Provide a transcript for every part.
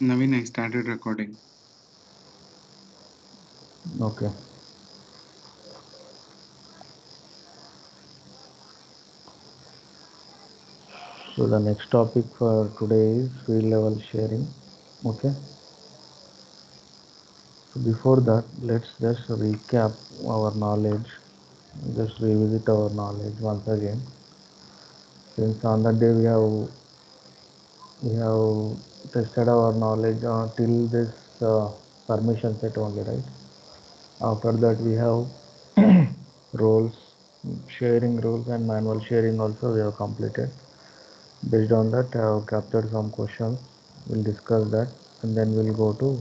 Naveen, I started recording. Okay. So the next topic for today is field level sharing. Okay. So before that, let's just recap our knowledge. Just revisit our knowledge once again. Since on that day we have tested our knowledge till this permission set only, right? After that we have roles, sharing rules and manual sharing also we have completed. Based on that, I have captured some questions. We'll discuss that and then we'll go to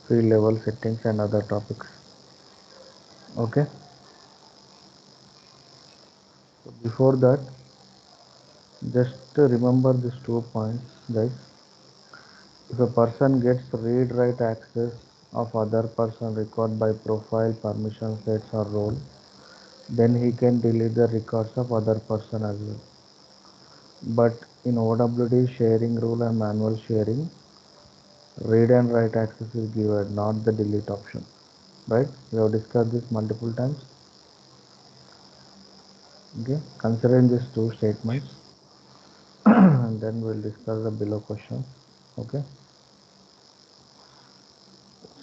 field level settings and other topics. Okay. So before that, just remember these 2 points, guys. If a person gets read-write access of other person record by profile, permission sets or role, then he can delete the records of other person as well. But in OWD sharing rule and manual sharing, read and write access is given, not the delete option. Right? We have discussed this multiple times. Okay. Considering these two statements, and then we'll discuss the below questions. Okay.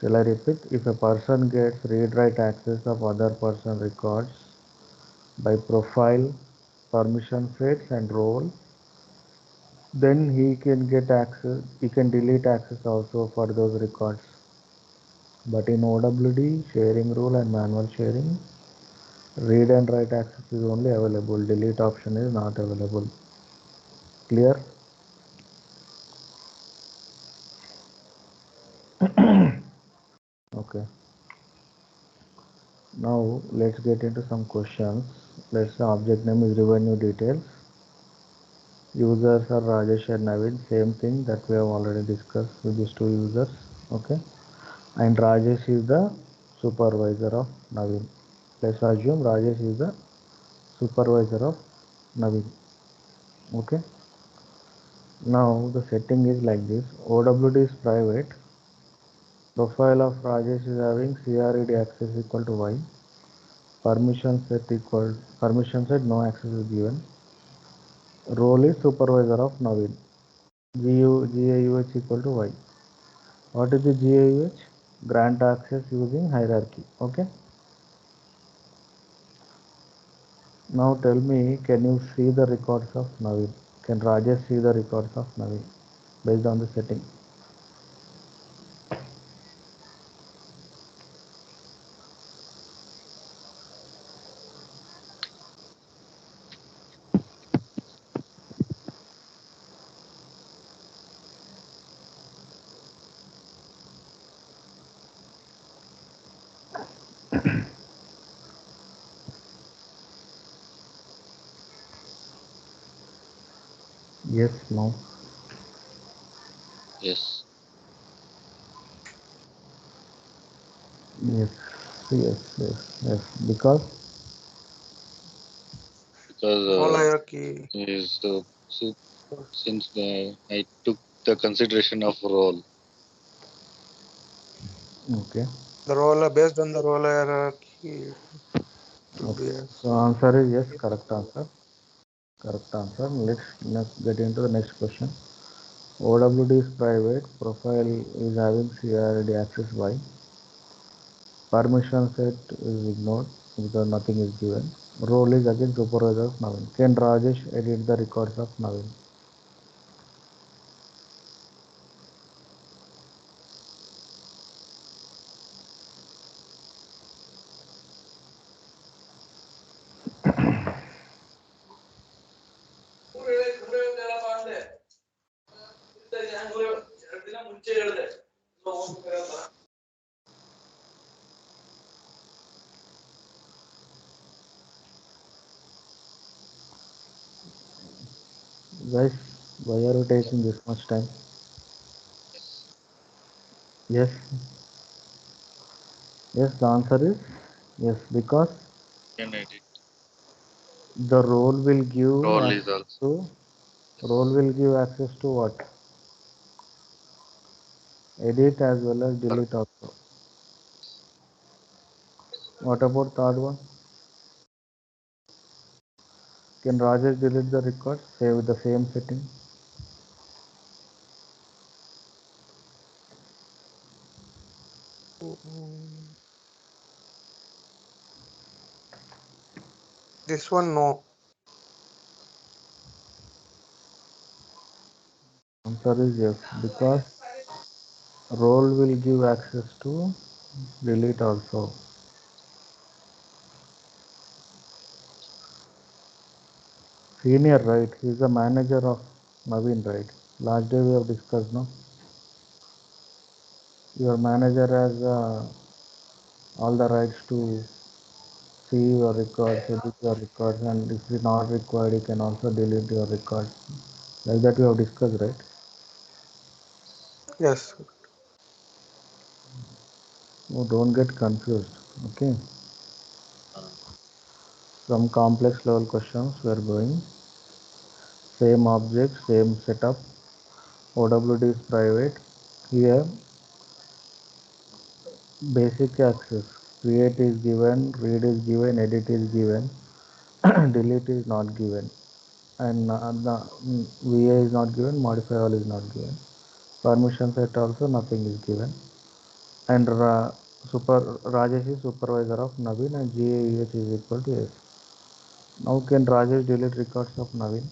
Shall I repeat? If a person gets read-write access of other person records by profile, permission sets and role, then he can get access. He can delete access also for those records. But in OWD sharing rule and manual sharing, read and write access is only available. Delete option is not available. Clear? Okay. Now let's get into some questions. Let's say object name is revenue details. Users are Rajesh and Naveen. Same thing that we have already discussed with these two users. Okay. And Rajesh is the supervisor of Naveen. Let's assume Rajesh is the supervisor of Naveen. Okay. Now the setting is like this. OWD is private. Profile of Rajesh is having CRED access equal to Y. Permission set no access is given. Role is supervisor of Naveen. GAUH equal to Y. What is the GAUH? Grant access using hierarchy. Okay. Now tell me, can you see the records of Naveen? Can Rajesh see the records of Naveen based on the setting? Yes, no. Yes, Yes, yes. Because because Role hierarchy. is since I took the consideration of role. okay, The role based on the role hierarchy should be okay. as. So answer is yes, correct answer. Correct answer. Let's get into the next question. OWD is private. Profile is having CRD access by. Permission set is ignored because nothing is given. Role is again supervisor of Naveen. Can Rajesh edit the records of Naveen? Guys, why are you taking this much time? Yes, yes, the answer is yes, because Can edit. the role will give Role is access also to Role will give access to what? Edit as well as delete also. What about third one? Can Rajesh delete the record? Say with the same setting. Mm, This one, no. Answer is yes, because role will give access to delete also. Senior, right? He is the manager of Naveen, right? Last day we have discussed, no? Your manager has all the rights to see your records, edit your records, and if it's not required, you can also delete your records. Like that we have discussed, right? Yes. No, don't get confused. Okay. Uh, Some complex level questions we are going. Same object, same setup. OWD is private. Here, basic access. Create is given, read is given, edit is given, delete is not given. And the VA is not given, modify all is not given. Permission set also nothing is given. And Rajesh is supervisor of Naveen and GAEH is equal to S. Now can Rajesh delete records of Naveen?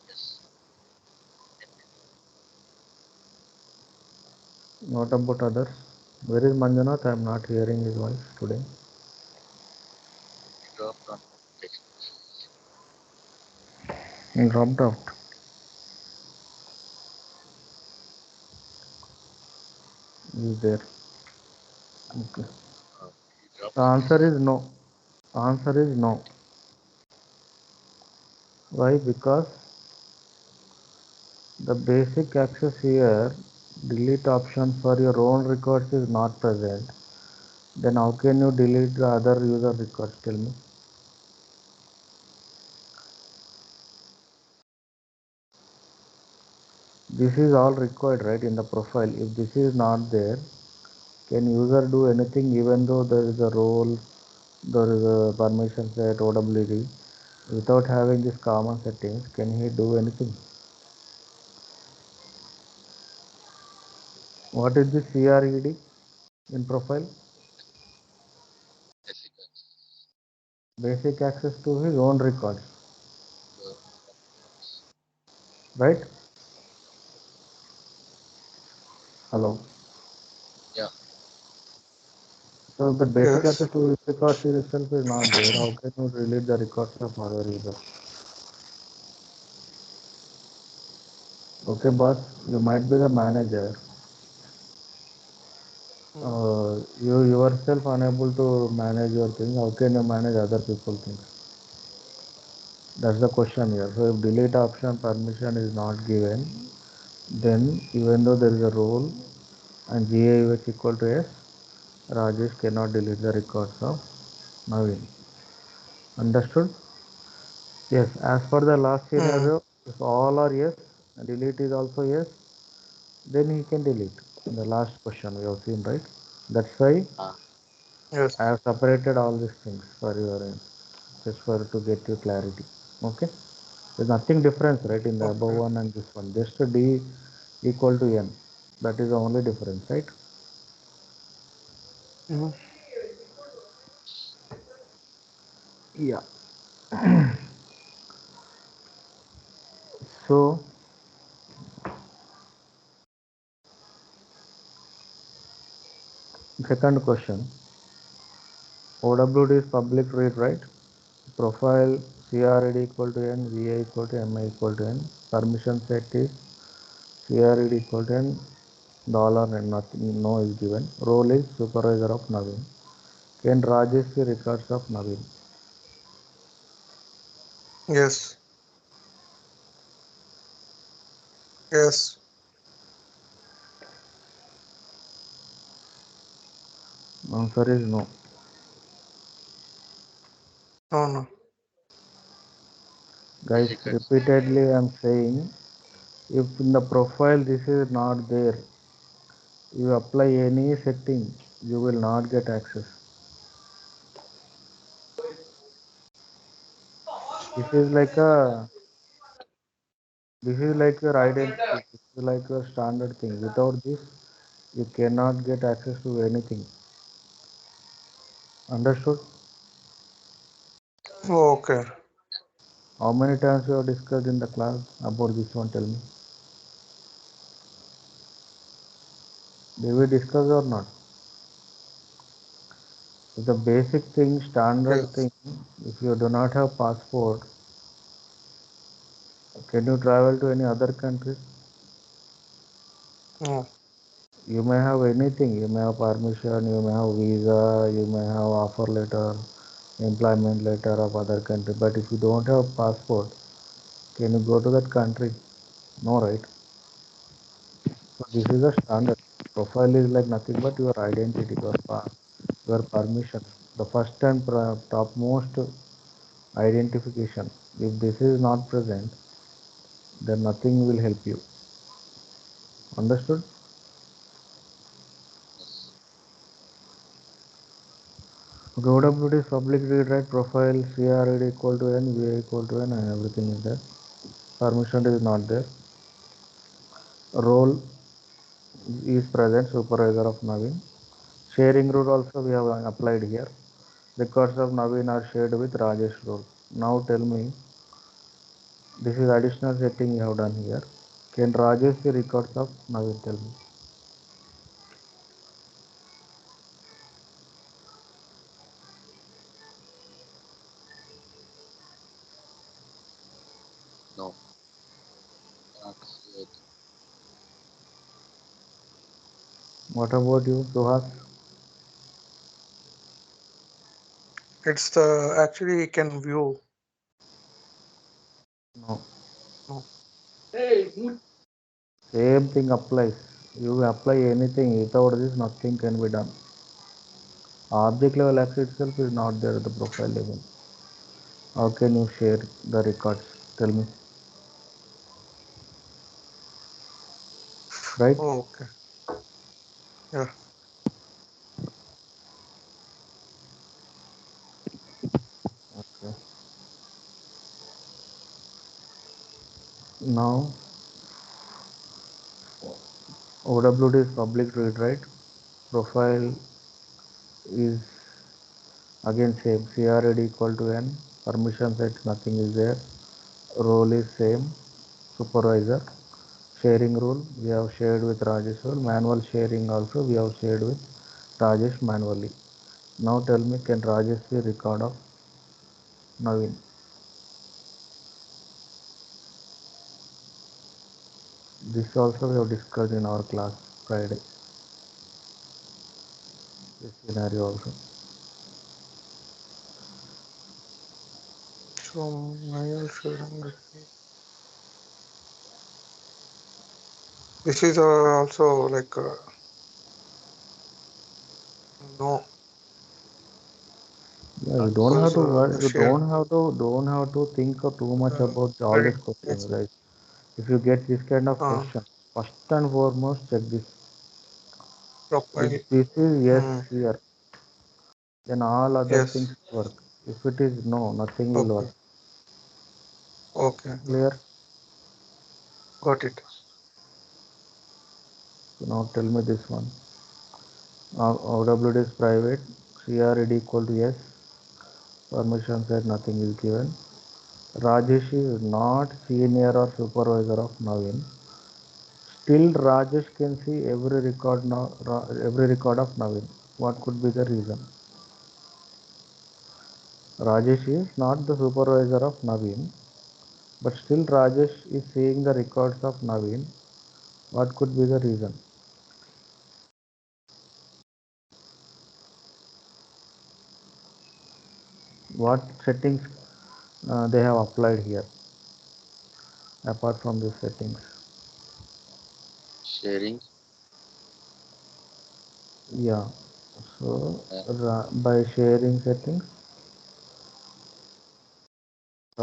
yes. What about others? Where is Manjunath? I am not hearing his voice today. He dropped on text. He dropped out. He is there. Okay. He The dropped on answer text. is no. Answer is no. Why? Because the basic access here, delete option for your own records is not present. Then how can you delete the other user records? Tell me. This is all required, right, in the profile. If this is not there, can user do anything even though there is a role, there is a permission set, OWD, without having this common settings? Can he do anything? What is the CRED in profile? Yes, he does. Basic access to his own records, Your records. right? Hello. Yeah. So the basic Yes. access to his records itself is not there. How can you delete the records of other users? Okay, boss, you might be the manager. Mm, You yourself unable to manage your things. How can you manage other people things? That's the question here. So if delete option permission is not given, then even though there is a role and GA is equal to S, Rajesh cannot delete the records of Naveen. Understood? Yes. As per the last mm, scenario, if all are yes, delete is also yes, then he can delete. In the last question we have seen, right? That's why Uh, Yes. I have separated all these things for your just for to get you clarity. Okay. There's nothing difference, right, in the above Okay. one and this one. Just D equal to N. That is the only difference, right? Mm, Yeah. So second question. OWD is public read, right? Profile CRED equal to N, VA equal to MI equal to N. Permission set is CRED equal to N, dollar and nothing, no is given. Role is supervisor of Naveen. Can Rajesh see records of Naveen? Yes. Yes. Answer is no. No, no. Guys, records. repeatedly I'm saying, if in the profile this is not there, you apply any setting, you will not get access. This is like a this is like your identity. This is like your standard thing. Without this, you cannot get access to anything. Understood? Okay. How many times you have discussed in the class about this one? Tell me. Did we discuss or not? The basic thing, standard Yes. thing. If you do not have passport, can you travel to any other country? No. You may have anything. You may have permission. You may have visa. You may have offer letter, employment letter of other country. But if you don't have passport, can you go to that country? No, right? So this is a standard. Profile is like nothing but your identity, your permission. The first and topmost identification. If this is not present, then nothing will help you. Understood? Yes. OWT is public read write profile, CRID equal to N, VA equal to N, and everything is there. Permission is not there. Role is present, supervisor of Naveen. Sharing rule also we have applied here. Records of Naveen are shared with Rajesh role. Now tell me, this is additional setting you have done here. Can Rajesh see records of Naveen? Tell me. No. Not yet. What about you, Suhas? It's the actually can view. No. No. Same thing applies. You apply anything, without this nothing can be done. Object level access itself is not there at the profile level. How can you share the records? Tell me. Right? Okay. Yeah. Okay. Now OWT is public read write. Profile is again same. CRAD equal to N. Permission set nothing is there. Role is same. Supervisor. Sharing rule we have shared with Rajesh rule. Manual sharing also we have shared with Rajesh manually. Now tell me, can Rajesh see record of Naveen? This also we have discussed in our class Friday. This scenario also. So manual sharing. This is also like no. Yeah, you don't have Because to worry. the You share. don't have to think too much Uh, about all right. these questions, Yes. guys. If you get this kind of Uh, question, first and foremost check this. If Profile. this is yes Hmm. here, then all other Yes. things work. If it is no, nothing will work. Okay. Okay. Clear? Got it. So now tell me this one. OWD is private. CRD equal to yes. Permission said nothing is given. Rajesh is not senior or supervisor of Naveen. Still, Rajesh can see every record of Naveen. What could be the reason? Rajesh is not the supervisor of Naveen, but still Rajesh is seeing the records of Naveen. What could be the reason? What settings they have applied here apart from these settings? Sharing. Yeah. So Uh, by sharing settings,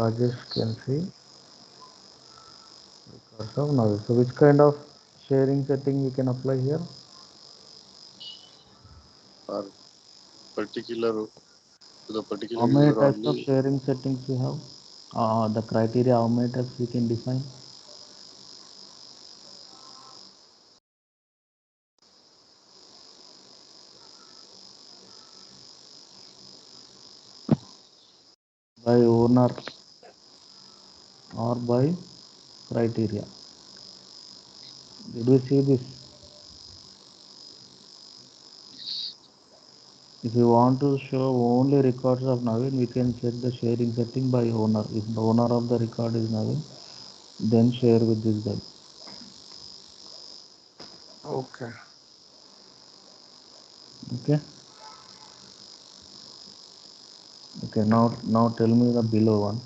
Rajesh can see records of Naveen. So which kind of sharing setting we can apply here? Or particular to the How particular many user types of only. sharing settings we have? The criteria, how many types we can define? By owner or by criteria. Did we see this? If you want to show only records of Naveen, we can check the sharing setting by owner. If the owner of the record is Naveen, then share with this guy. Okay. Okay. Okay. Now tell me the below one.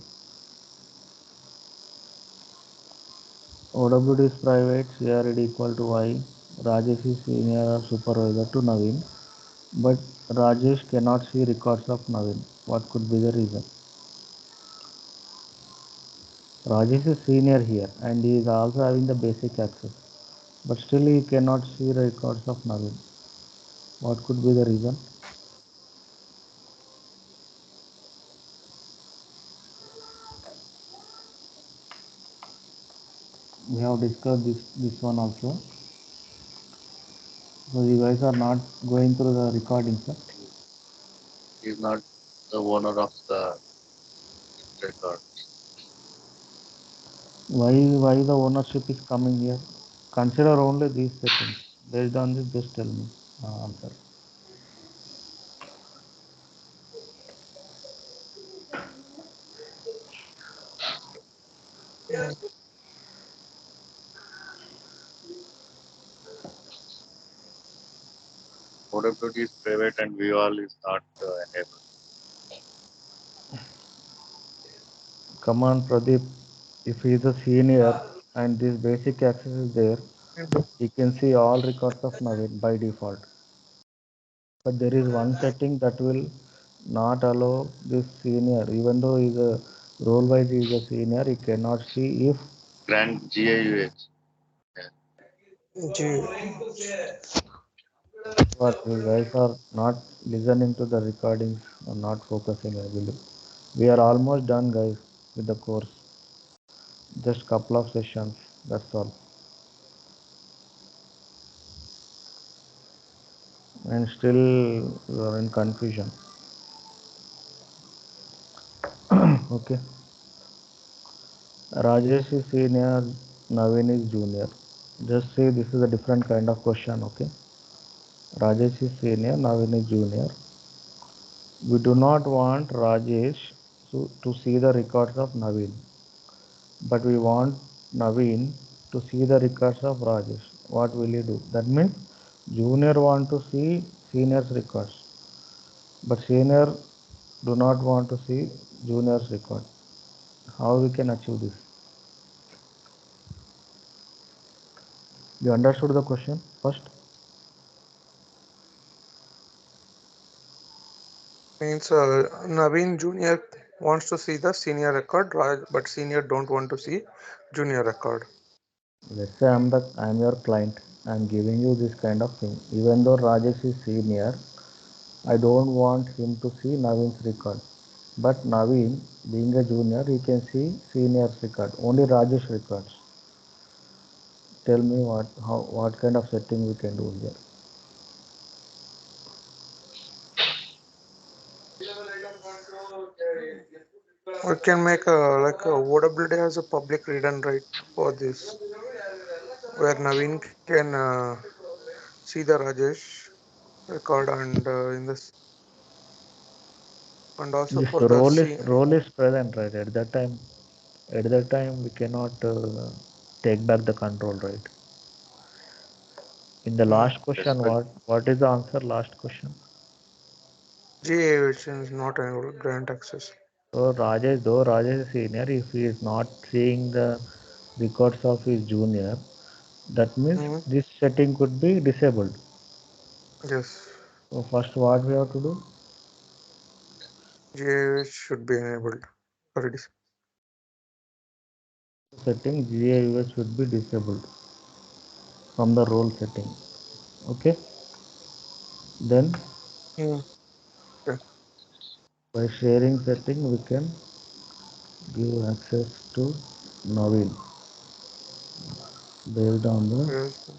OWD is private. CRD equal to Y. Rajesh is senior or supervisor to Naveen, but Rajesh cannot see records of Naveen. What could be the reason? Rajesh is senior here and he is also having the basic access, but still he cannot see the records of Naveen. What could be the reason? We have discussed this one also. So you guys are not going through the recordings, sir. He is not the owner of the record. Why the ownership is coming here? Consider only these settings. Based on this, just tell me answer. OWT is private and VOL is not enabled. Come on, Pradeep. If he is a senior and this basic access is there, he can see all records of Naveen by default. But there is one setting that will not allow this senior, even though he is a role wise he is a senior, he cannot see if Grant GAUH. Yeah. G. what you guys are not listening to the recordings or not focusing, I believe. We are almost done, guys, with the course. Just couple of sessions. That's all. And still you are in confusion. Okay. Rajesh is senior, Naveen is junior. Just say this is a different kind of question. Okay. Rajesh is senior, Naveen is junior. We do not want Rajesh to see the records of Naveen, but we want Naveen to see the records of Rajesh. What will you do? That means junior want to see senior's records, but senior do not want to see junior's record. How we can achieve this? You understood the question first? Means Naveen Junior wants to see the senior record, but senior don't want to see junior record. Let's say I'm your client. I'm giving you this kind of thing. Even though Rajesh is senior, I don't want him to see Naveen's record. But Naveen, being a junior, he can see senior's record. Only Rajesh records. Tell me what kind of setting we can do here. We can make a OWD as a public read and write for this, where Naveen can see the Rajesh record and in this, and also This for the C. role is present, right? At that time we cannot take back the control, right? In the Mm, last question, Respect. what is the answer? Last question. GA which is not able to grant access. So though Rajesh is senior, if he is not seeing the records of his junior, that means Mm, this setting could be disabled. yes, So first, what we have to do? GA should be enabled. Already. setting GAUS should be disabled from the role setting. Okay. Then Hmm. Okay. by sharing setting we can give access to Naveen based on the Yes.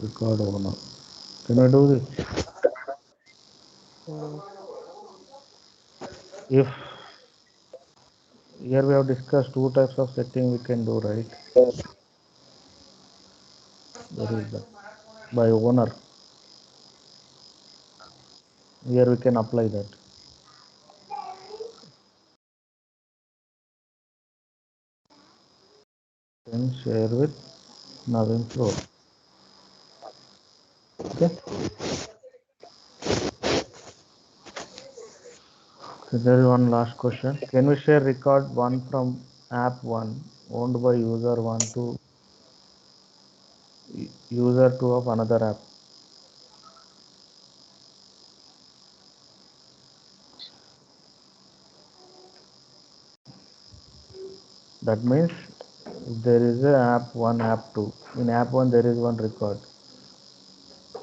record owner. Can I do this? Hmm. If here we have discussed two types of setting we can do, right? There is the by owner. Here we can apply that. Then share with Naveen floor. Okay. So there is one last question. Can we share record one from app one owned by user one to user two of another app? That means if there is a app one, app two. In app one there is one record.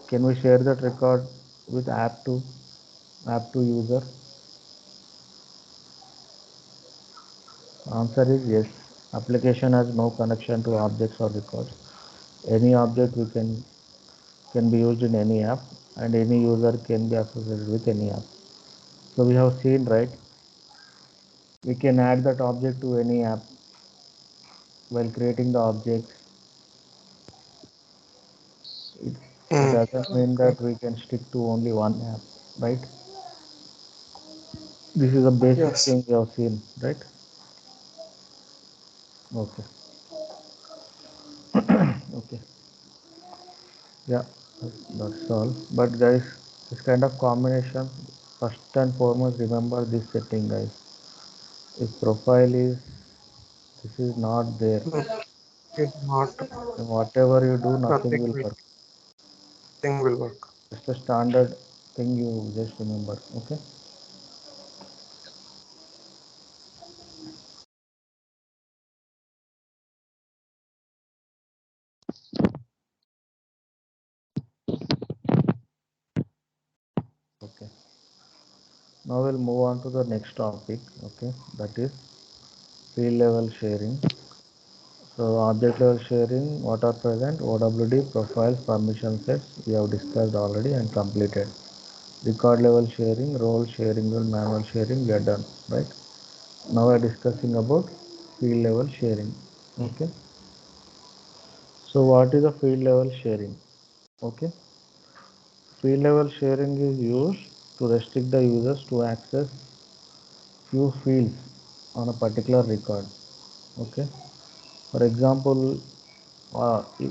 Can we share that record with app two user? Answer is yes. Application has no connection to objects or records. Any object we can be used in any app, and any user can be associated with any app. So we have seen, right? We can add that object to any app while creating the object. It Hmm. doesn't mean Okay. that we can stick to only one app, right? This is a basic Yes. thing we have seen, right? Okay. Okay. Yeah, that's all. But guys, this kind of combination, first and foremost, remember this setting, guys. If profile is this is not there, No, it's not. then whatever you do, nothing Nothing will will. work. Thing will work. It's a standard thing you just remember. Okay. Okay. Now we'll move on to the next topic. Okay, that is field level sharing. So object level sharing, what are present? OWD, profiles, permission sets. We have discussed already and completed. Record level sharing, role sharing, and manual sharing. We are done, right? Now we are discussing about field level sharing. Okay. So what is a field level sharing? Okay. Field level sharing is used to restrict the users to access few fields on a particular record. Okay. For example,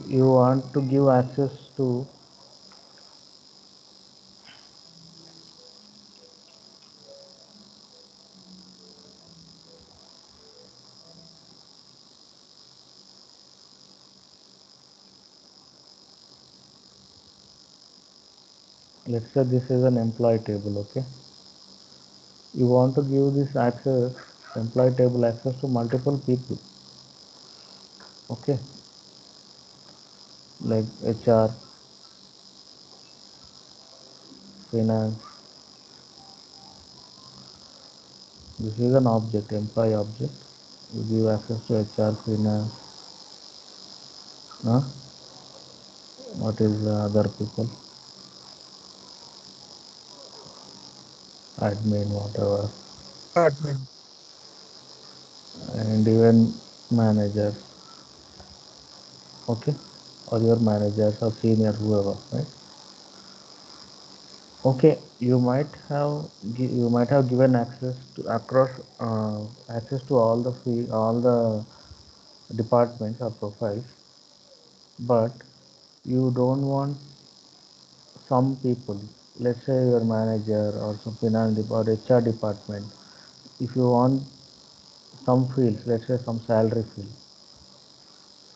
you want to give access to, let's say this is an employee table. Okay. You want to give this access, employee table access to multiple people. Okay. Like HR, finance. This is an object, employee object. You give access to HR, finance. Huh? What is the other people? Admin, whatever. Admin. And even managers. Okay. Or your managers or senior, whoever, right? Okay, you might have given access to across access to all the departments or profiles, but you don't want some people, let's say your manager or some or HR department. If you want some fields, let's say some salary field,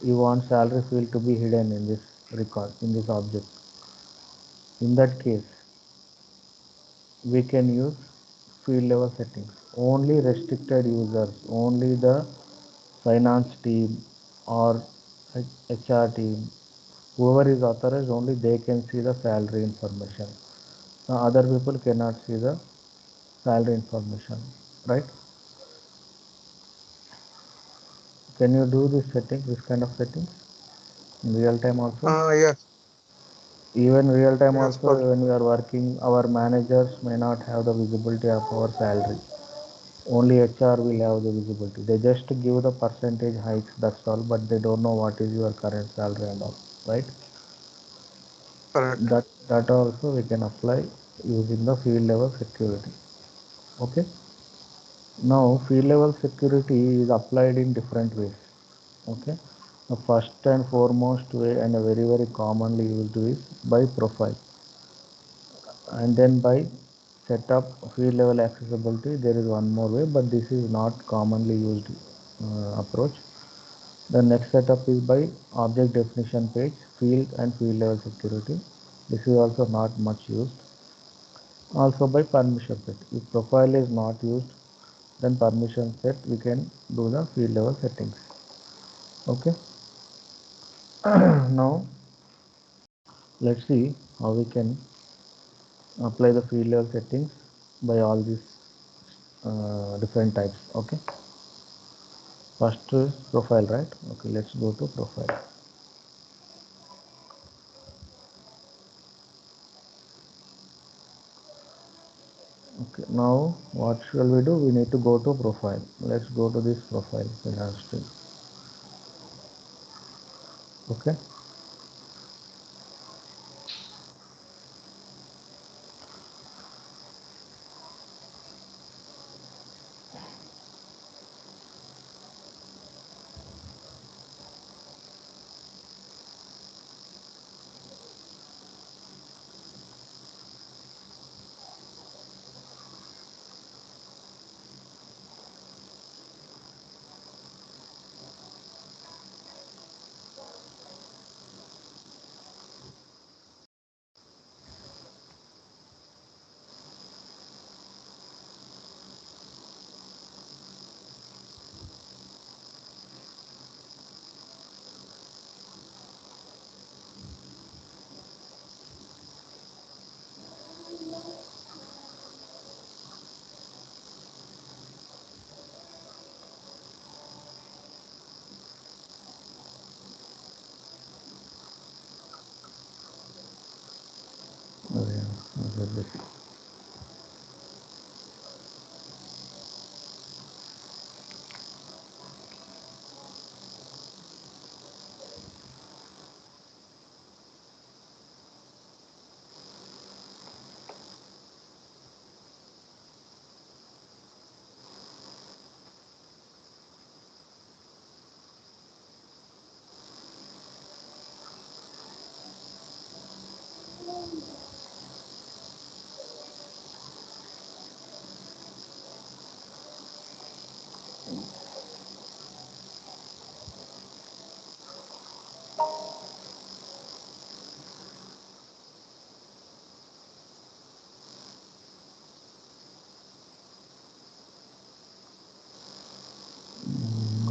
you want salary field to be hidden in this record, in this object. In that case, we can use field level settings. Only restricted users, only the finance team or HR team, whoever is authorized, only they can see the salary information. Now other people cannot see the salary information, right? Can you do this setting, this kind of settings in real time also? Yes, Even real time yes, also, when we are working, our managers may not have the visibility of our salary. Only HR will have the visibility. They just give the percentage hikes, that's all, but they don't know what is your current salary and all, right? correct. That also we can apply using the field level security. Okay. Now field level security is applied in different ways. Okay. The first and foremost way and a very commonly used is by profile, and then by setup field level accessibility. There is one more way, but this is not commonly used approach. The next setup is by object definition page, field and field level security. This is also not much used. Also by permission set. If profile is not used, then permission set we can do the field level settings. Okay. Now let's see how we can apply the field level settings by all these different types. Okay. First is profile, right? Okay, let's go to profile. Okay, now what shall we do? We need to go to profile. Let's go to this profile industry. Okay. Okay.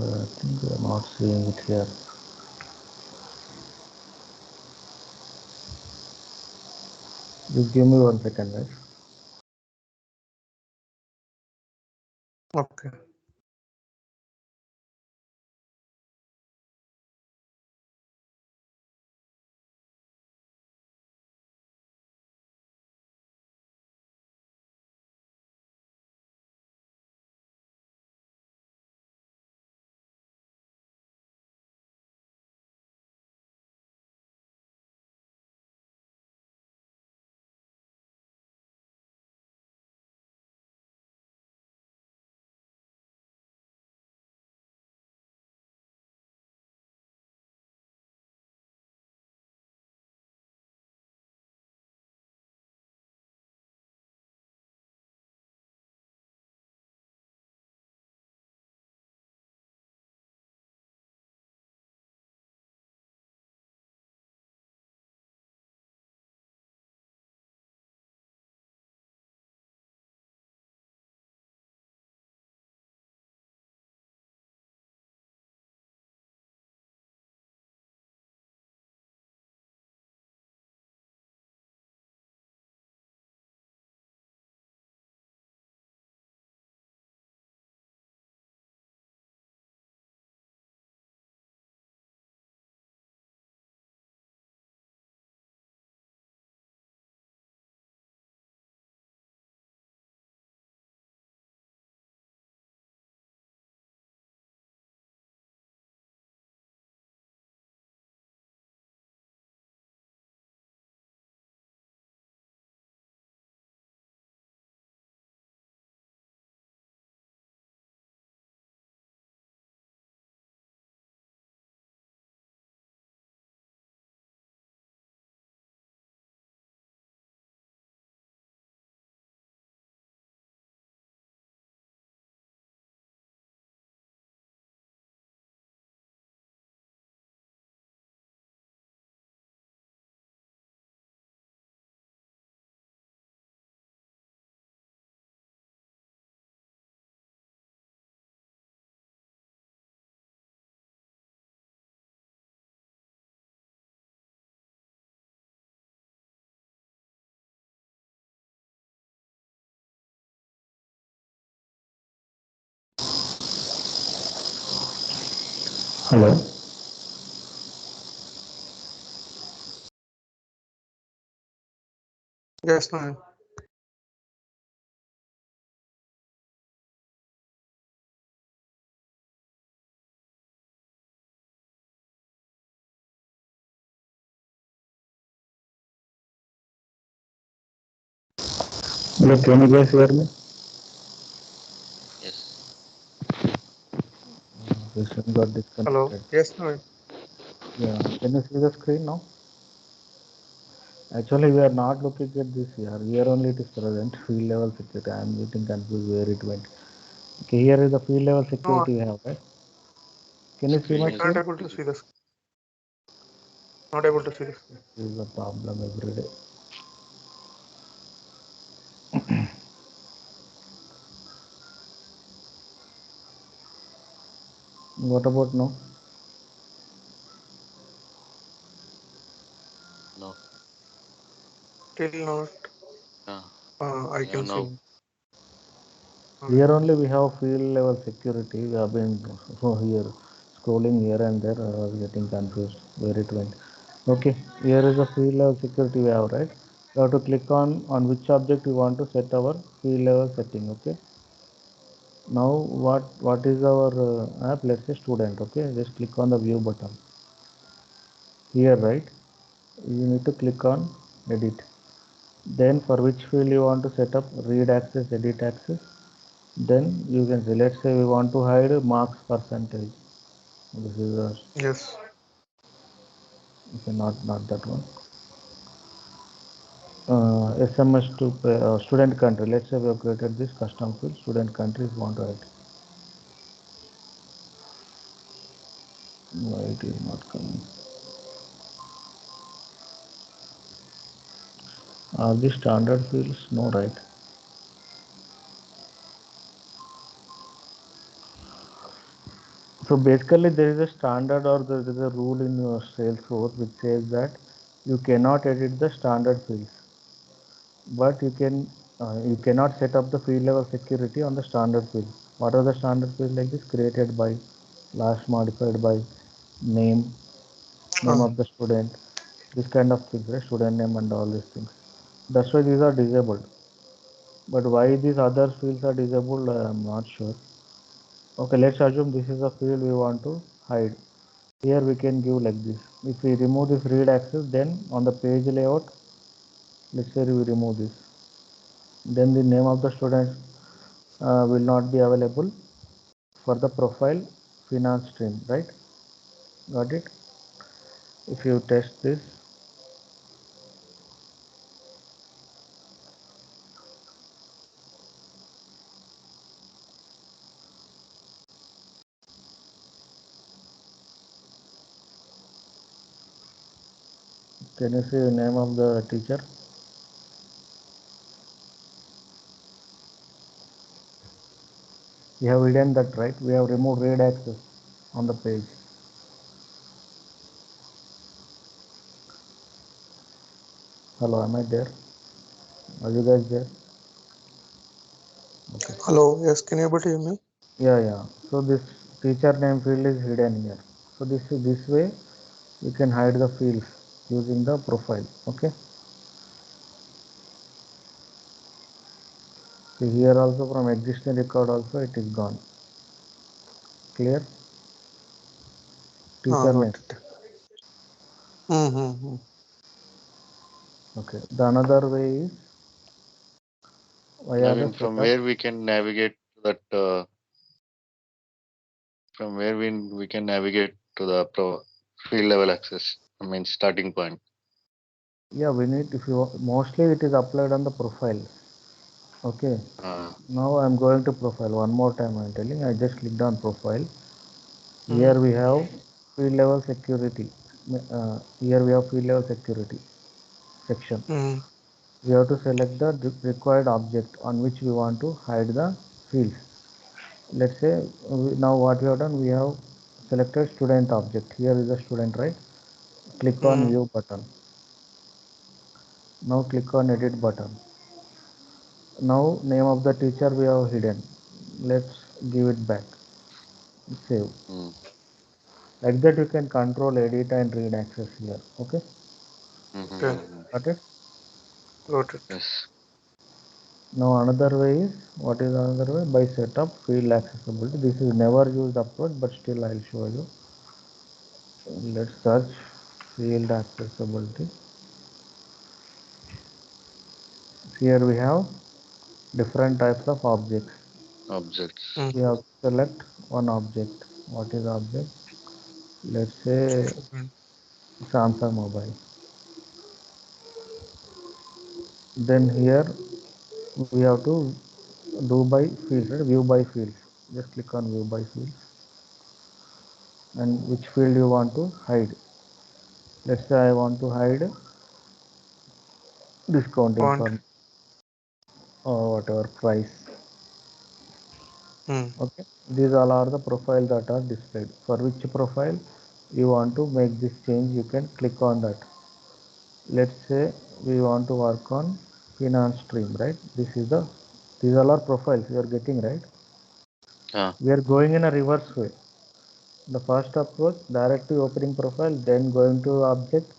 I think we are not seeing it here. Just give me 1 second, guys. Okay. Hello. Yes, Naveen. Hello, can you guys hear me? Yes. Session got Hello. disconnected. Yes, Naveen. Yeah, can you see the screen now? Actually, we are not looking at this here. Here only it is present. Field level security. I am getting confused where it went. Okay, here is the field level No, security we have, right? Can you see my Screen I is can't screen? able to see visible. this. Not able to see this. This is a problem every day. What about now? No. Till not. Yeah. I Yeah. can see. Now. Here only we have field level security. We have been so here scrolling here and there. I was getting confused where it went. Okay, here is the field level security we have, right? We have to click on which object we want to set our field level setting. Okay. Now what is our app? Let's say student. Okay, just click on the view button here, right? You need to click on edit. Then for which field you want to set up read access, edit access. Then you can say, let's say we want to hide marks percentage. This is Yes. okay, not that one. SMS to student country. Let's say we have created this custom field student country. If you want to hide, why it is not coming? Are these standard fields? No, right? So basically, there is a standard or there is a rule in your Salesforce which says that you cannot edit the standard fields, but you cannot set up the field level security on the standard field. What are the standard fields like this? Created by, last modified by, name, name Uh, of the student, this kind of things, right? Student name and all these things. That's why these are disabled. But why these other fields are disabled, I am not sure. Okay, let's assume this is a field we want to hide. Here we can give like this. If we remove this read access, then on the page layout, let's say we remove this. Then the name of the student will not be available for the profile finance stream, right? Got it? If you test this, can you see the name of the teacher? We have hidden that, right? We have removed read access on the page. Hello, am I there? Are you guys there? Okay. Hello. Yes. Can you able to hear me? Yeah. So this teacher name field is hidden here. So this way you can hide the fields using the profile. Okay. So here also from existing record also it is gone. Clear? Teacher name. Got it. Mm-hmm. Okay. The another way is via the Naveen, from setup. where we can navigate to that? From where we can navigate to the field level access. I mean, starting point. Yeah, we need if you mostly it is applied on the profile. Okay. Uh, Now I'm going to profile one more time. I'm telling. I just clicked on profile. Here Mm-hmm. we have field level security. Here we have field level security section. Mm-hmm. We have to select the required object on which we want to hide the fields. Let's say now what we have done, we have selected student object. Here is the student, right? Click on Mm-hmm. view button. Now click on edit button. Now name of the teacher we have hidden. Let's give it back. Save. mm, Like that you can control edit and read access here. Okay, Okay, got it? got it. Yes. Now another way is, what is another way? By setup field accessibility. This is never used approach, but still I'll show you. Let's search field accessibility. Here we have different types of objects. Objects. Hmm. We have to select one object. What is object? Let's say Fine. Samsung mobile. Then here we have to do by fields, right? View by fields. Just click on view by fields, and which field you want to hide. Let's say I want to hide discount Point. information or whatever price. Hmm. Okay, these all are the profiles that are displayed. For which profile you want to make this change, you can click on that. Let's say we want to work on finance stream, right? These all are profiles you are getting, right? Ah. We are going in a reverse way. The first approach, directly opening profile, then going to object,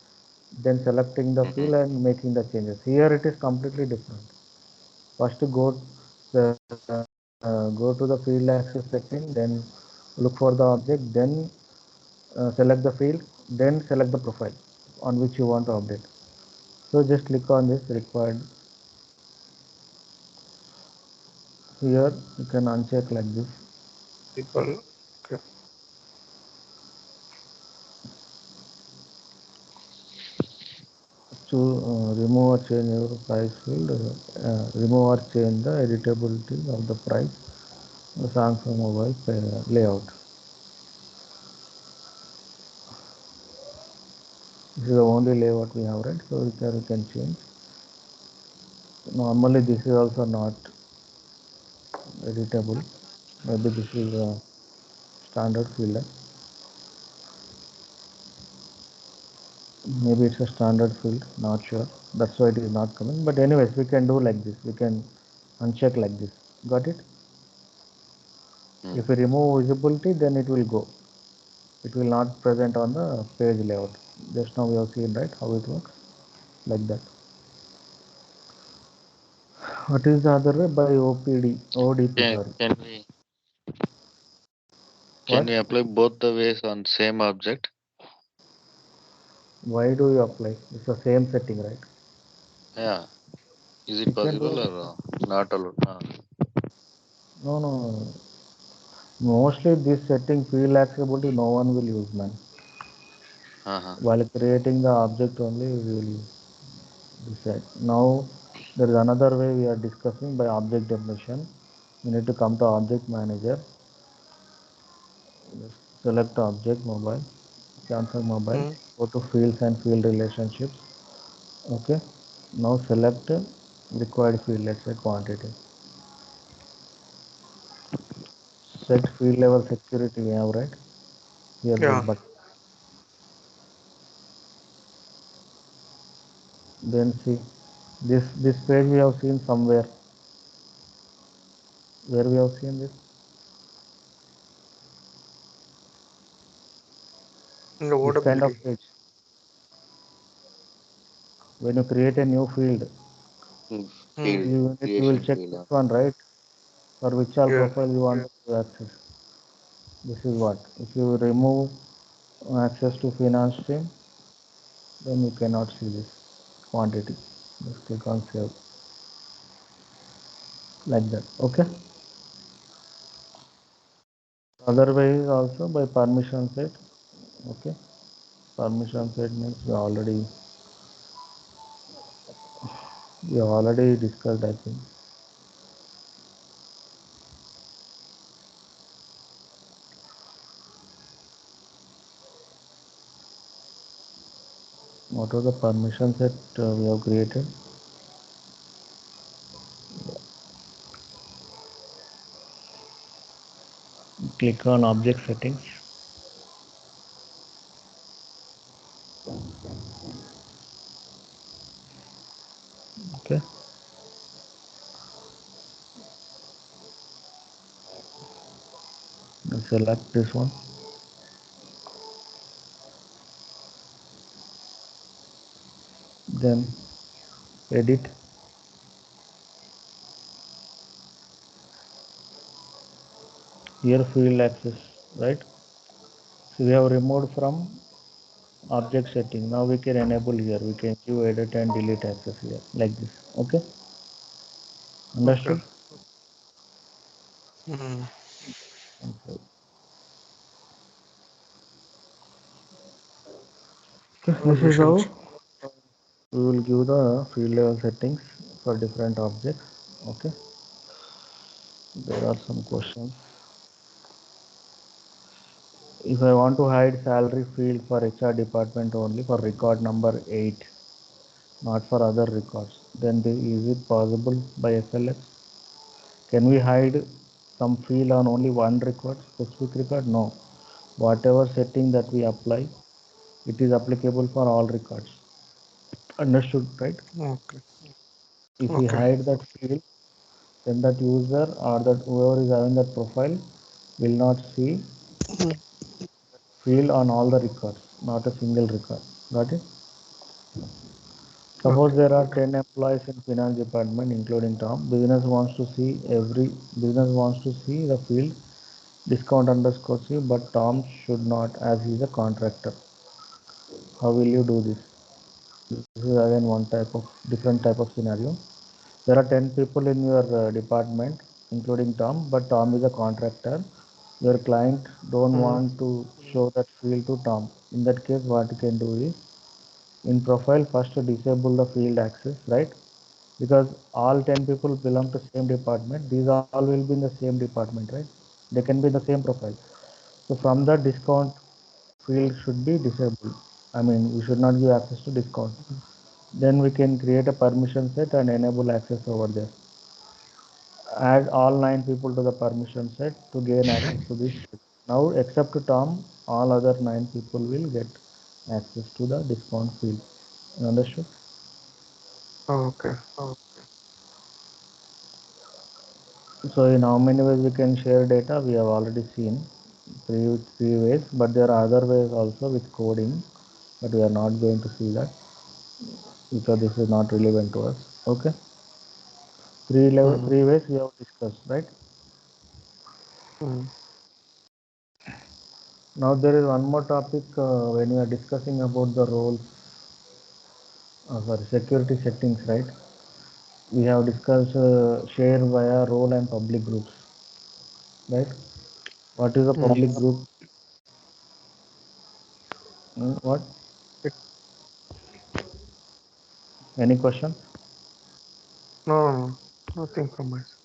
then selecting the field and making the changes. Here it is completely different. First go to the field access setting, then look for the object, then select the field, then select the profile on which you want to update. So just click on this required. Here you can uncheck like this. People. Okay. To remove or change your price field, remove or change the editability of the price, the Samsung mobile layout. This is the only layout we have, right? So here we can change. Normally this is also not editable. Maybe this is a standard field. Maybe it's a standard field, not sure. That's why it is not coming. But anyways, we can do like this. We can uncheck like this. Got it? If we remove visibility, then it will go. It will not present on the page layout. Just now we have seen, right, how it works, like that. What is the other way? By ODP, Can sorry. can we What? apply both the ways on same object? Why do you apply? It's the same setting, right? Yeah. Is You it can do possible it. or not allowed? No, no, no. Mostly this setting field accessibility no one will use, man. Uh-huh. While creating the object only we will decide. Now there is another way we are discussing by object definition. You need to come to object manager, select object mobile, Samsung mobile, Hmm. go to fields and field relationships. Okay. Now select required field, let's say quantity. Set field level security we have, right? Here this Yeah. button. Then see this page we have seen somewhere. Where we have seen this? In the This kind of OWD. page. When you create a new field, Hmm. Field you will creation check field. this one, right? For which all Yeah. profile you want to access. This is what. If you remove access to finance stream, then you cannot see this quantity. Just click on save like that. Okay. Other way is also by permission set. Okay. Permission set means we have already discussed, I think. What are the permission set we have created? Click on object settings. Okay. Select this one. then edit. Here field access, right? So we have removed from object setting. Now we can enable here. We can give edit and delete access here like this. Okay, Okay. understood? Mm. Okay, this is how we will give the field level settings for different objects. Okay, there are some questions. If I want to hide salary field for HR department only for record number 8, not for other records, then is it possible by FLX? Can we hide some field on only one record, specific record? No. Whatever setting that we apply, it is applicable for all records. Understood, right? Okay. If we Okay. hide that field, then that user or that whoever is having that profile will not see Mm. field on all the records, not a single record. Got it? Suppose Okay. there are 10 employees in finance department, including Tom. Business wants to see the field discount underscore C, but Tom should not, as he is a contractor. How will you do this? This is again one different type of scenario. There are 10 people in your department, including Tom, but Tom is a contractor. Your client don't Mm. want to show that field to Tom. In that case, what you can do is in profile first disable the field access, right? Because all 10 people belong to same department. These all will be in the same department, right? They can be in the same profile. So from the discount field should be disabled. I mean, we should not give access to discount. Then we can create a permission set and enable access over there. Add all 9 people to the permission set to gain access to this. Now, except Tom, all other 9 people will get access to the discount field. You understood? Okay. So in how many ways we can share data, we have already seen three ways, but there are other ways also with coding, but we are not going to see that because this is not relevant to us. Okay, Mm. three ways we have discussed, right? Mm. Now there is one more topic when we are discussing about the roles, sorry, security settings, right? We have discussed share via role and public groups, right? What is a Mm. public group? What? It, Any question? no, nothing from my side.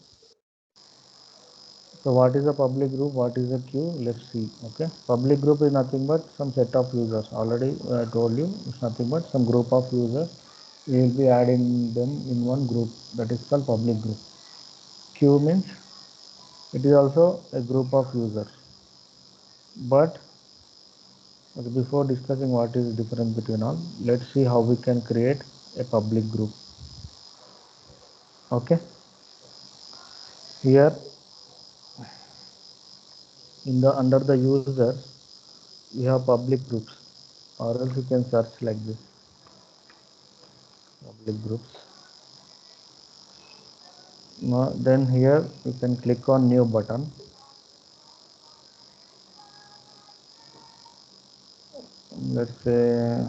So what is a public group? What is a queue? Let's see. Okay. Public group is nothing but some set of users. Already I told you it's nothing but some group of users. We will be adding them in one group. That is called public group. Queue means it is also a group of users. But before discussing what is the difference between all, let's see how we can create a public group. Okay. Here in the under the users we have public groups, or else you can search like this, public groups. Now, then here you can click on new button. Let's say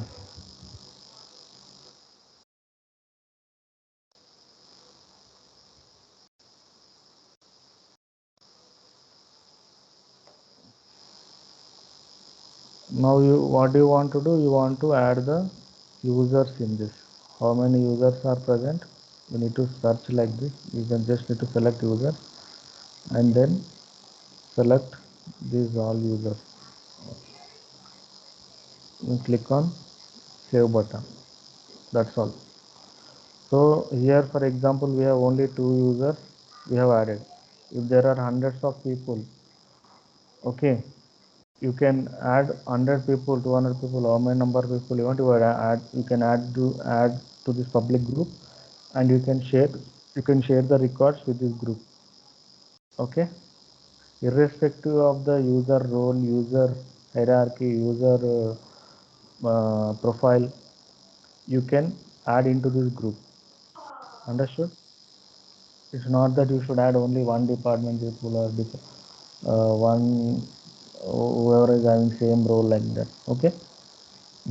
now you what do you want to do? You want to add the users in this. How many users are present? You need to search like this. You can just need to select user and then select these all users. You click on save button. That's all. So here for example we have only 2 users we have added. If there are hundreds of people, okay, you can add 100 people, 200 people, how many number of people you want to add. You can add to this public group, and you can share the records with this group. Okay, irrespective of the user role, user hierarchy, user profile, you can add into this group. Understood? It's not that you should add only one department people or one whoever is having same role like that. Okay,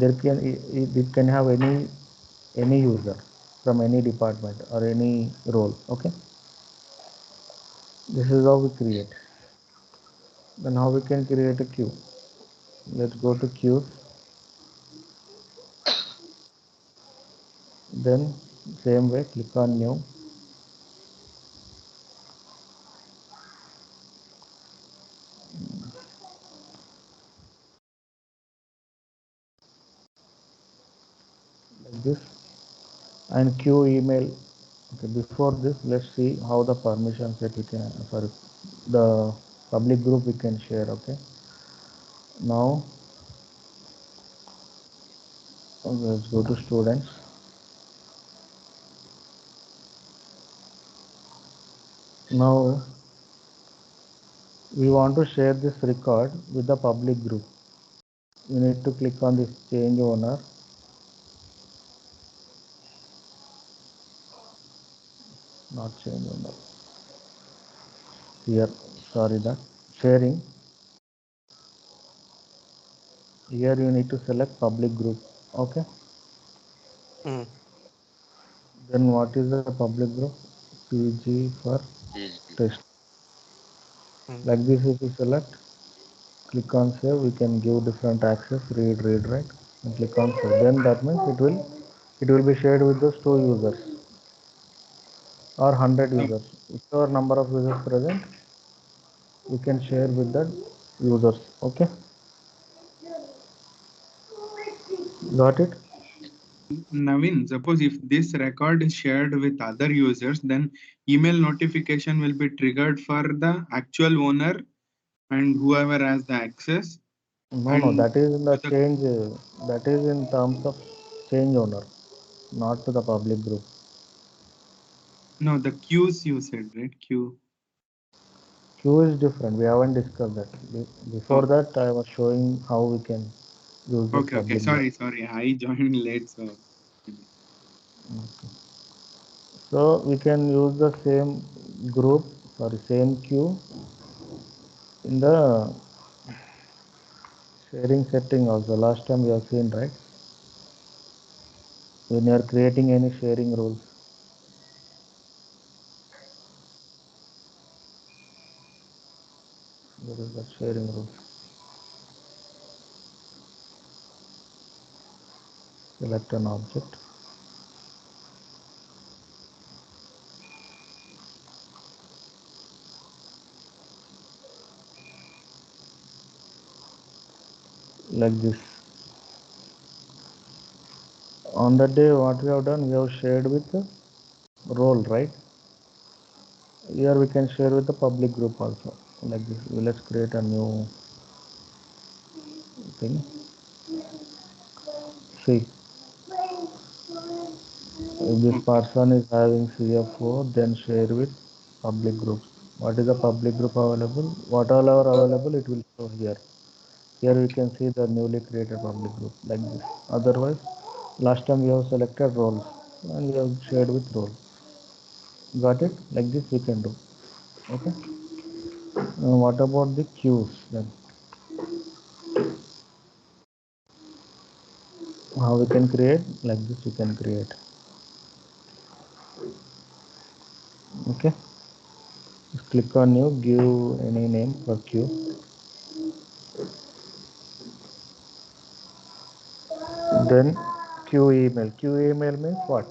it can have any user from any department or any role. Okay, this is how we create. Then how we can create a queue? Let's go to queues. Then same way, click on new. Like this, and queue email. Okay, before this, let's see how the permission set we can, sorry, the public group we can share. Okay, now let's go to students. Now we want to share this record with the public group. You need to click on this change owner. Not change owner. Here, sorry, that sharing. Here you need to select public group. Okay. Mm. Then what is the public group? PG for PG. test. Mm. Like this, if you select, click on save. We can give different access, read, write, and click on save. Then that means it will be shared with those 2 users or 100 Uh, users. Whichever number of users present, we can share with the users. Okay, got it? Naveen, suppose if this record is shared with other users, then email notification will be triggered for the actual owner and whoever has the access. No, And that is in the to the change. That is in terms of change owner, not to the public group. no, the queues you said, right? Queue. Queue is different. We haven't discussed that. Before Oh, that, I was showing how we can use this okay. public group. Sorry. I joined late, so maybe. So we can use the same group, sorry, same queue in the sharing setting also. Last time we have seen, right? When you are creating any sharing rules, there is the sharing rules. Select an object like this. On that day, what we have done, we have shared with the role, right? Here we can share with the public group also. Like this. Let's create a new thing. See, if this Okay. person is having CFO, then share with public groups. What is the public group available? What all are available, it will show here. Here we can see the newly created public group like this. Otherwise, last time we have selected roles and we have shared with role. Got it? Like this we can do. Okay. Now what about the queues then? How we can create? Like this we can create. Okay. Just click on new, give any name for queue. Then queue email. Queue email means what?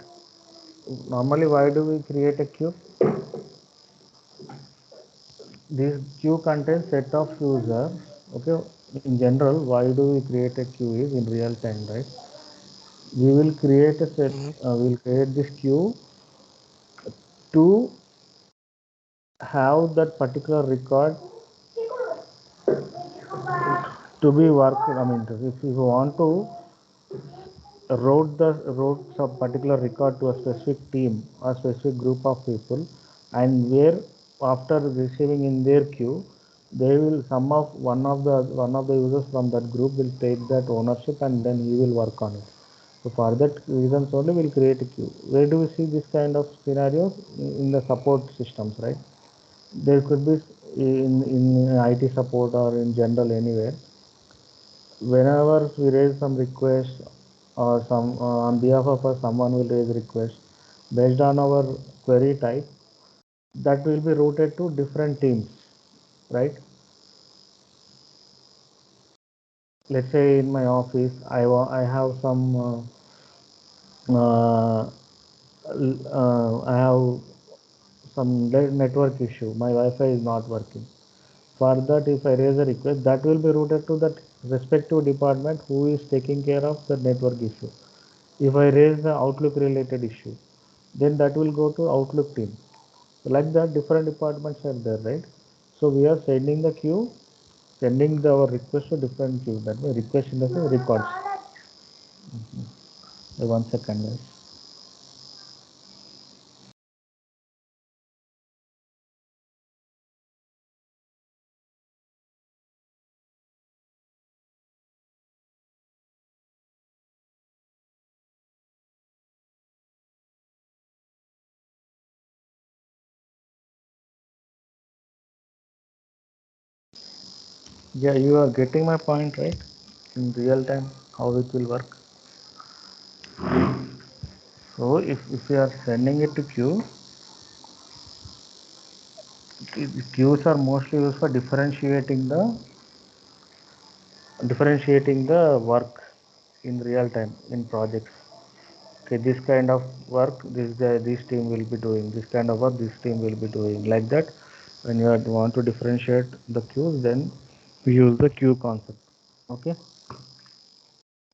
Normally, why do we create a queue? This queue contains set of users. Okay. In general, why do we create a queue is in real time, right? We will create a set. Mm. We will create this queue to have that particular record to be worked. I mean, if you want to wrote some particular record to a specific team or specific group of people, and where after receiving in their queue, they will some of one of the users from that group will take that ownership and then he will work on it. So for that reasons only we'll create a queue. Where do we see this kind of scenarios? In the support systems, right? There could be in IT support or in general anywhere. Whenever we raise some request or some on behalf of us, someone will raise request based on our query type, that will be routed to different teams, right? Let's say in my office, I have some I have some network issue. My Wi-Fi is not working. For that, if I raise a request, that will be routed to that respective department who is taking care of the network issue. If I raise the Outlook related issue, then that will go to Outlook team. Like that, different departments are there, right? So we are sending the queue, sending our request to different queue. That means request in the records. One second, guys. Yeah, you are getting my point, right? In real time, how it will work. So if you are sending it to queue, queues are mostly used for differentiating the work in real time in projects. Okay, this kind of work this team will be doing, this kind of work this team will be doing, like that. When you want to differentiate the queues, then we use the queue concept. Okay,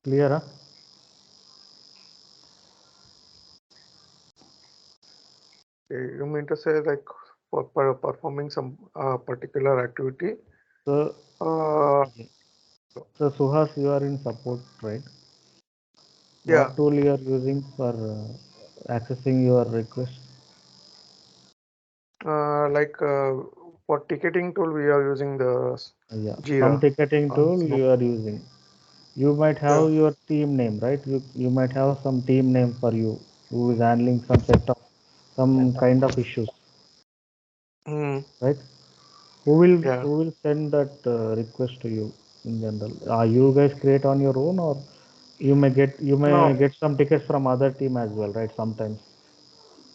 clear? Huh? You mean to say like for performing some particular activity? So Uh, so Suhas, you are in support, right? yeah, What tool you are using for accessing your request? like for ticketing tool, we are using the Yeah, some Jira. ticketing tool So, you are using. You might yeah. have your team name, right? You might have some team name for you who is handling some set of some kind of issues, Mm, right? yeah. Who will send that request to you in general? Are you guys create on your own, or you may No. get some tickets from other team as well, right? Sometimes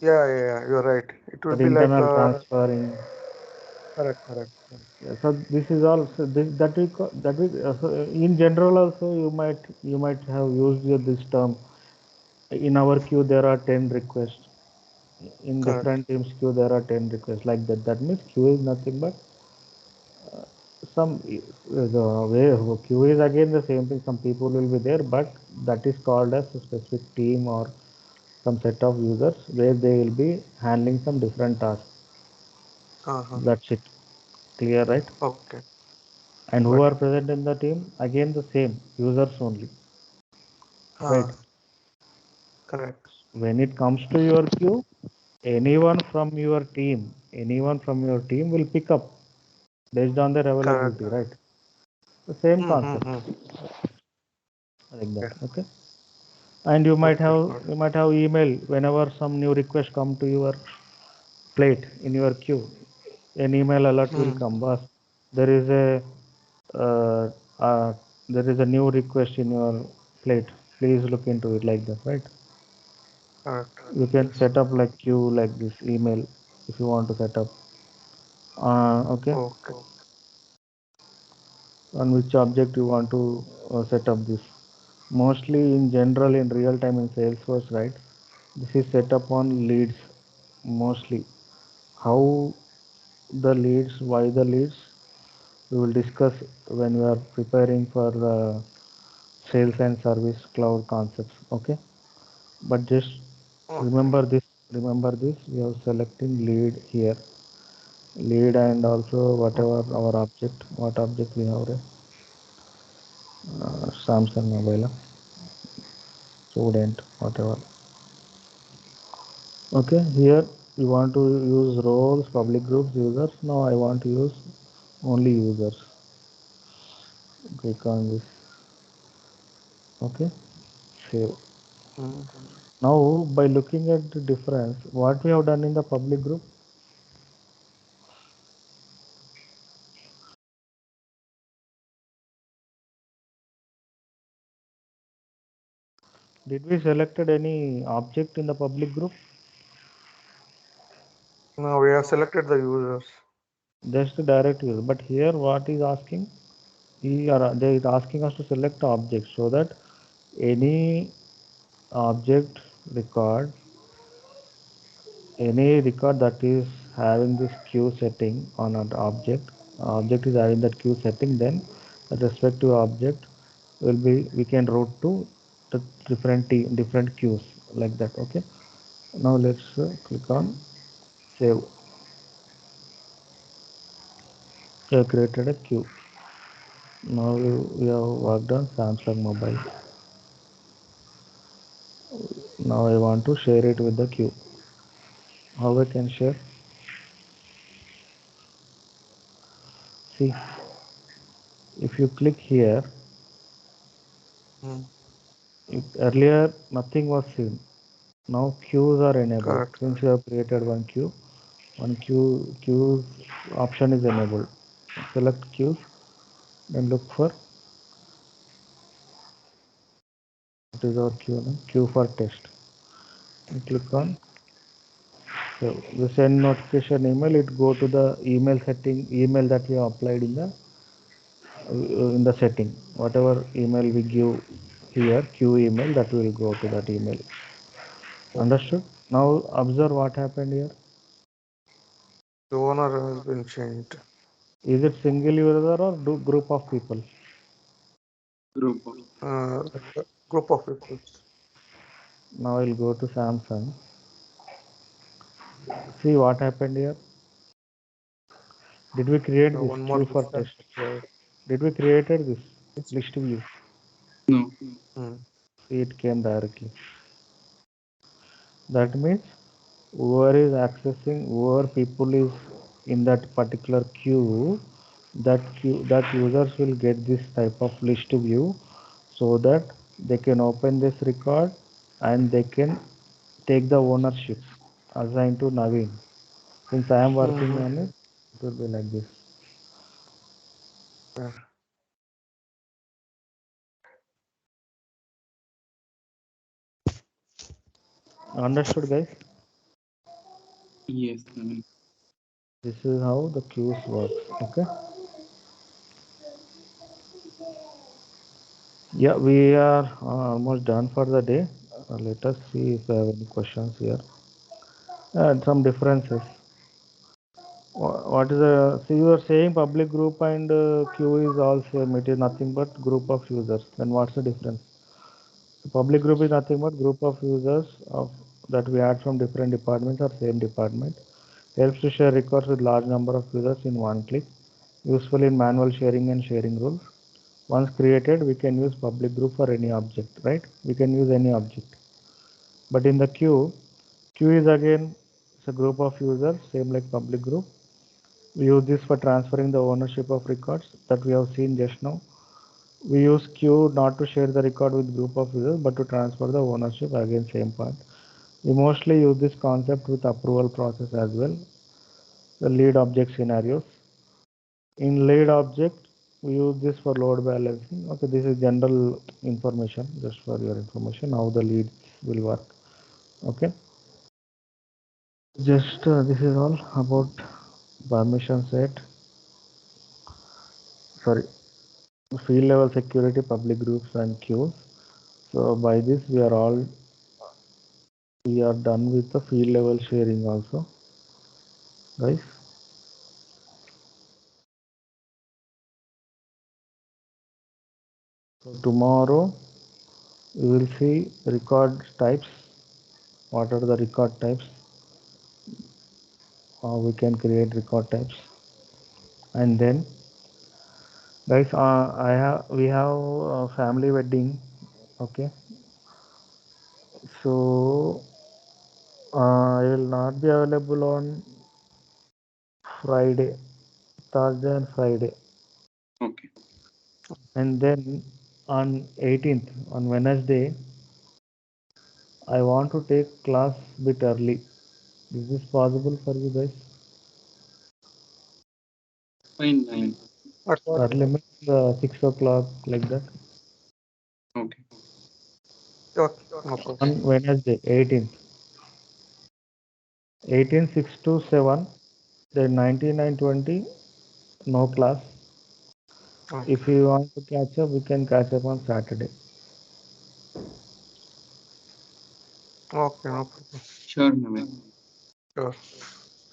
Yeah, yeah, yeah. You're right. It will for be like internal transferring. correct, correct. Yeah, so this is also this that we so in general also you might have used this term. In our queue there are 10 requests. In Correct. different teams queue there are 10 requests, like that. That means queue is nothing but some the way queue is again the same thing. Some people will be there, but that is called as a specific team or some set of users where they will be handling some different tasks. Uh-huh. That's it. Clear, right? Okay. And who Got are it. present in the team? Again the same users only, right? Correct. When it comes to your queue, anyone from your team will pick up based on their Correct. availability, right? The same concept, Mm-hmm. like that. Okay. Okay. And Okay. Got you it. might have email whenever some new request come to your plate in your queue. An email alert will Mm. come. Boss, there is a uh, uh, there is a new request in your plate. Please look into it, like that, right? Correct. You can Yes. set up like queue like this email if you want to set up. Okay. Okay. On which object you want to set up this. Mostly in general in real time in Salesforce, right? This is set up on leads mostly. How the leads, why the leads, we will discuss when we are preparing for the sales and service cloud concepts. Okay, but just Okay. remember this. Remember this. We are selecting lead here, lead, and also whatever our object. What object we have? Samsung mobile, student, whatever. Okay, here you want to use roles, public groups, users. Now I want to use only users. Click on this. Okay, save. Mm. Now, by looking at the difference, what we have done in the public group, did we selected any object in the public group? Now we have selected the users. Just the direct use. But here, what is asking? They is asking us to select object so that any object record, any record that is having this queue setting on an object is having that queue setting, then the respective object will be, we can route to the different queues like that. Okay. Now let's click on save. We have created a queue. Now we have worked on Samsung mobile. Now I want to share it with the queue. How I can share? See, if you click here, Mm. earlier nothing was seen. Now queues are enabled. Correct. Since you have created one queue option is enabled. Select queues, then look for what is our queue name? Queue for test. And click on, so the send notification email. It go to the email setting, email that we have applied in the setting. Whatever email we give here, queue email, that will go to that email. Understood? Now observe what happened here. The owner has been changed. Is it single user or group of people? Group of. Like a group of people. Now I'll go to Samsung. See what happened here. Did we create this One more queue for person test? applied. Did we created this list view? No. Mm. See, it came directly. That means whoever is accessing, whoever people is in that particular queue, that users will get this type of list view, so that they can open this record and they can take the ownership assigned to Naveen. Since I am working Mm-hmm. on it, it will be like this. Yeah. Understood, guys? Yes. I mean, This is how the queues works. Okay. Yeah, we are almost done for the day. Let us see if I have any questions here. And some differences. What is the, so you are saying public group and queue is all same. It is nothing but group of users. Then what's the difference? The public group is nothing but group of users of that we add from different departments or same department. Helps to share records with large number of users in one click. Useful in manual sharing and sharing rules. Once created, we can use public group for any object, right? We can use any object. But in the queue is again, it's a group of users, same like public group. We use this for transferring the ownership of records that we have seen just now. We use queue not to share the record with group of users, but to transfer the ownership, again same part. We mostly use this concept with approval process as well, the lead object scenarios. In lead object, we use this for load balancing. Okay, this is general information, just for your information, how the leads will work. Okay, just this is all about permission set. Sorry, field level security, public groups and queues. So by this we are done with the field level sharing also, guys. So tomorrow we will see record types. What are the record types? How we can create record types, and then guys, we have a family wedding. Okay, so I will not be available on Friday, Thursday and Friday, okay. and then on 18th, on Wednesday, I want to take class bit early. Is this possible for you guys? Fine, Navin. At what Early time? means 6 o'clock like that. Okay. Okay, no problem. On Wednesday, 18th. 18, 6 to 7. Then 99, 20, no class. Okay, If you want to catch up, we can catch up on Saturday. okay, no problem. Sure, Navin. Sure.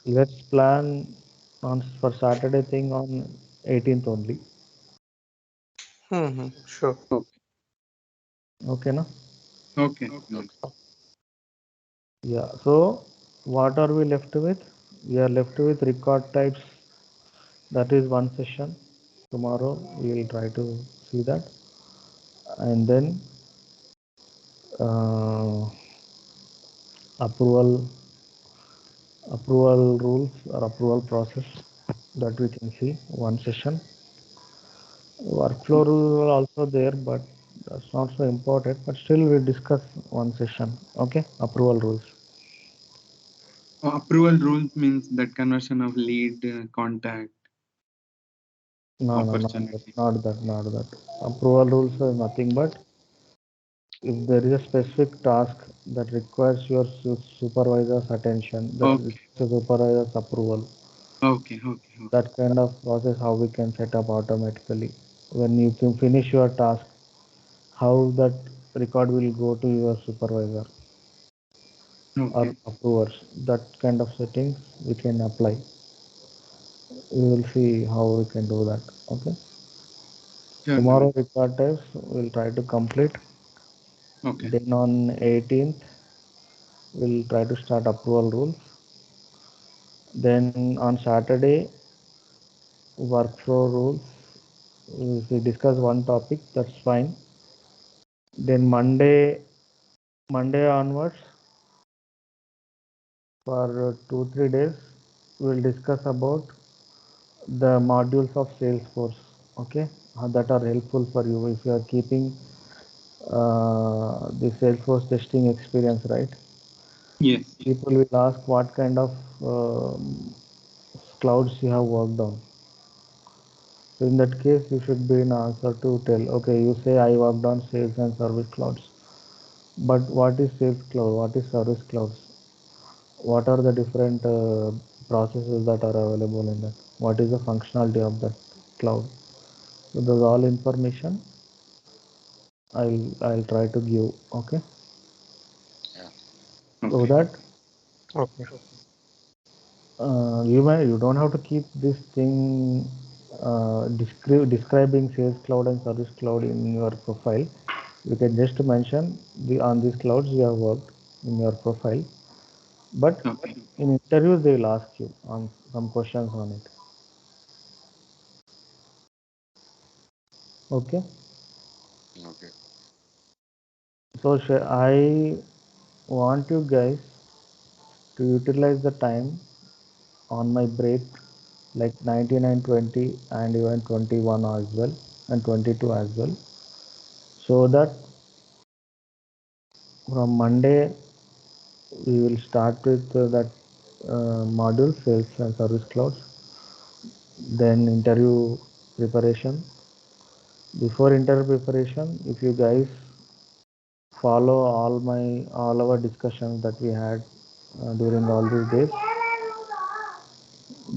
Let's plan on for Saturday thing on 18th only. Sure. Okay. Okay, no? Okay. Okay. Navin. Yeah. So what are we left with? We are left with record types. That is one session. Tomorrow we will try to see that, and then uh, approval rules or approval process, that we can see one session. Workflow rule are also there, but that's not so important. But still, we discuss one session. Okay, approval rules. Approval rules means that conversion of lead, contact, No, no, not that, opportunity. not that, not that. Approval rules are nothing but if there is a specific task that requires your supervisor's attention, that Okay. requires the supervisor's approval, Okay. Okay. Okay. that kind of process how we can set up automatically. When you can finish your task, how that record will go to your supervisor or Okay. approvers, that kind of settings we can apply. We will see how we can do that. Okay. Sure, Tomorrow Navin. record types we'll try to complete. Okay. Then on 18th we'll try to start approval rules. Then on Saturday workflow rules. If we discuss one topic, that's fine. Then Monday onwards for 2 3 days we'll discuss about the modules of Salesforce. Okay, that are helpful for you if you are keeping the Salesforce testing experience, right? Yes. People will ask what kind of clouds you have worked on. So in that case, you should be an answer to tell, okay, you say I worked on sales and service clouds. But what is sales cloud? What is service clouds? What are the different processes that are available in that? What is the functionality of that cloud? So those all information I'll try to give. Okay, Yeah. so Okay. that Okay. you don't have to keep this thing describing sales cloud and service cloud in your profile. You can just mention the on these clouds you have worked in your profile, but Okay. in interviews they will ask you on some questions on it. Okay, Okay. so I want you guys to utilize the time on my break, like 99, 20, and even 21 as well, and 22 as well, so that from Monday we will start with that module sales and service clouds, then interview preparation. Before interview preparation, if you guys follow all our discussions that we had during all these days,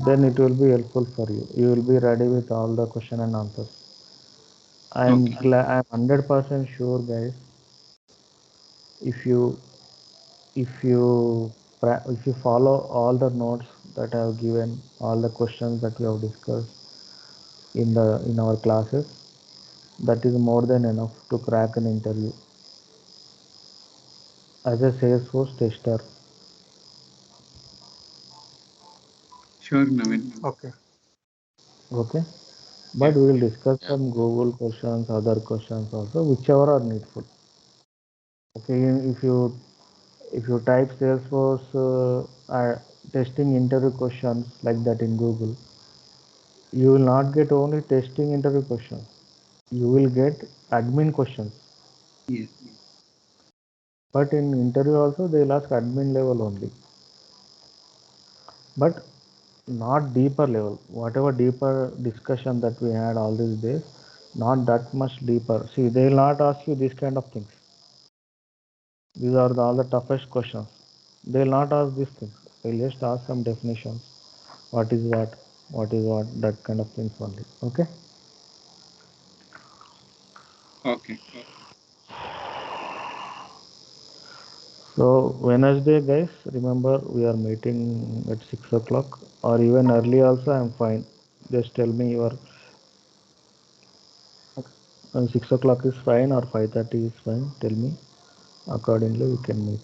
then it will be helpful for you. You will be ready with all the question and answers. I'm Okay. glad. I'm 100% sure, guys. If you if you follow all the notes that I have given, all the questions that we have discussed in our classes, that is more than enough to crack an interview as a Salesforce tester. Sure, Navin. Okay. Okay, but Yeah. we will discuss Yeah. some Google questions, other questions also, whichever are needful. Okay, if you type Salesforce testing interview questions like that in Google, you will not get only testing interview questions. You will get admin questions. Yes. But in interview also they'll ask admin level only, but not deeper level. Whatever deeper discussion that we had all these days, not that much deeper. See, they will not ask you this kind of things. These are all the toughest questions. They will not ask these things. They'll just ask some definitions. What is what, that kind of things only. Okay. Okay. So Wednesday, guys, remember we are meeting at 6 o'clock, or even early also. I'm fine. Just tell me your 6 o'clock is fine or 5:30 is fine. Tell me. Accordingly, we can meet.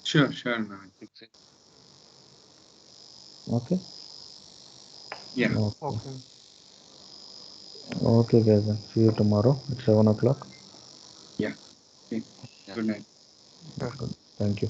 Sure, Navin. Okay. Yeah. Okay. Okay. Okay, guys. Then see you tomorrow at 7 o'clock. Yeah. Okay. Yeah. Good night. Yeah. Good. Thank you.